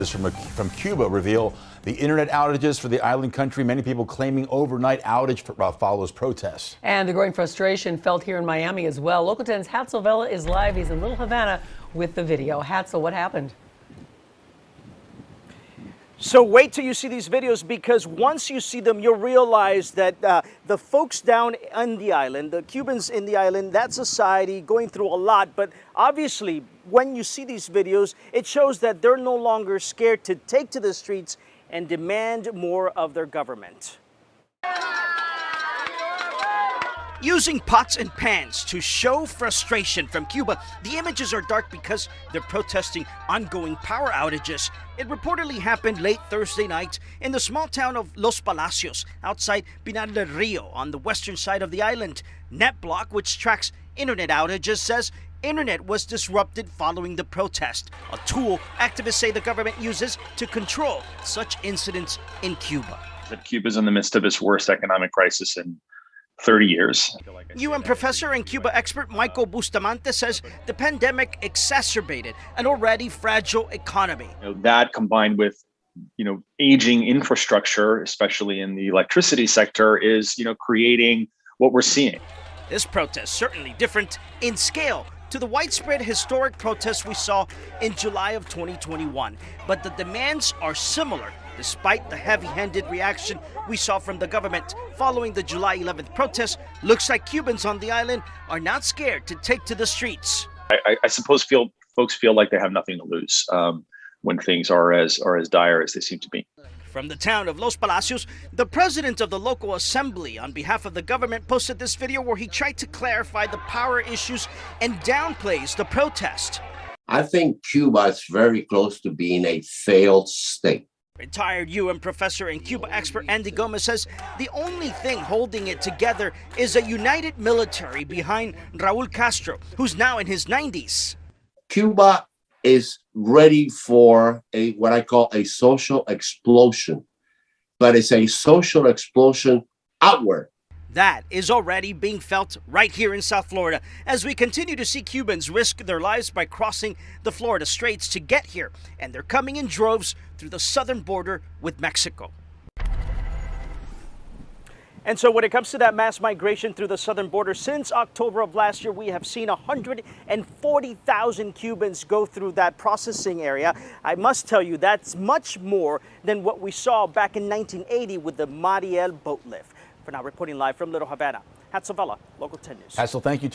From Cuba reveal the internet outages for the island country. Many people claiming overnight outage follows protests. And the growing frustration felt here in Miami as well. Local 10's Hatzel Vela is live. He's in Little Havana with the video. Hatzel, what happened? So wait till you see these videos, because once you see them, you'll realize that the folks down on the island, the Cubans in the island, that society going through a lot. But obviously, when you see these videos, it shows that they're no longer scared to take to the streets and demand more of their government. Using pots and pans to show frustration from Cuba, the images are dark because they're protesting ongoing power outages. It reportedly happened late Thursday night in the small town of Los Palacios, outside Pinar del Rio on the western side of the island. NetBlock, which tracks internet outages, says internet was disrupted following the protest, a tool activists say the government uses to control such incidents in Cuba. That Cuba's in the midst of its worst economic crisis in 30 years. UN professor and Cuba expert Michael Bustamante says the pandemic exacerbated an already fragile economy. That combined with aging infrastructure, especially in the electricity sector, is creating what we're seeing. This protest certainly different in scale to the widespread historic protests we saw in July of 2021, but the demands are similar. Despite the heavy-handed reaction we saw from the government following the July 11th protests, looks like Cubans on the island are not scared to take to the streets. I suppose folks feel like they have nothing to lose when things are as dire as they seem to be. From the town of Los Palacios, the president of the local assembly on behalf of the government posted this video where he tried to clarify the power issues and downplays the protest. I think Cuba is very close to being a failed state. Retired UN professor and Cuba expert Andy Gomez says the only thing holding it together is a united military behind Raul Castro, who's now in his 90s. Cuba is ready for what I call a social explosion, but it's a social explosion outward. That is already being felt right here in South Florida as we continue to see Cubans risk their lives by crossing the Florida Straits to get here, and they're coming in droves through the southern border with Mexico. And so when it comes to that mass migration through the southern border, since October of last year, we have seen 140,000 Cubans go through that processing area. I must tell you, that's much more than what we saw back in 1980 with the Mariel boat lift. For now, reporting live from Little Havana, Hatzel Vela, Local 10 News. Hatzel, thank you.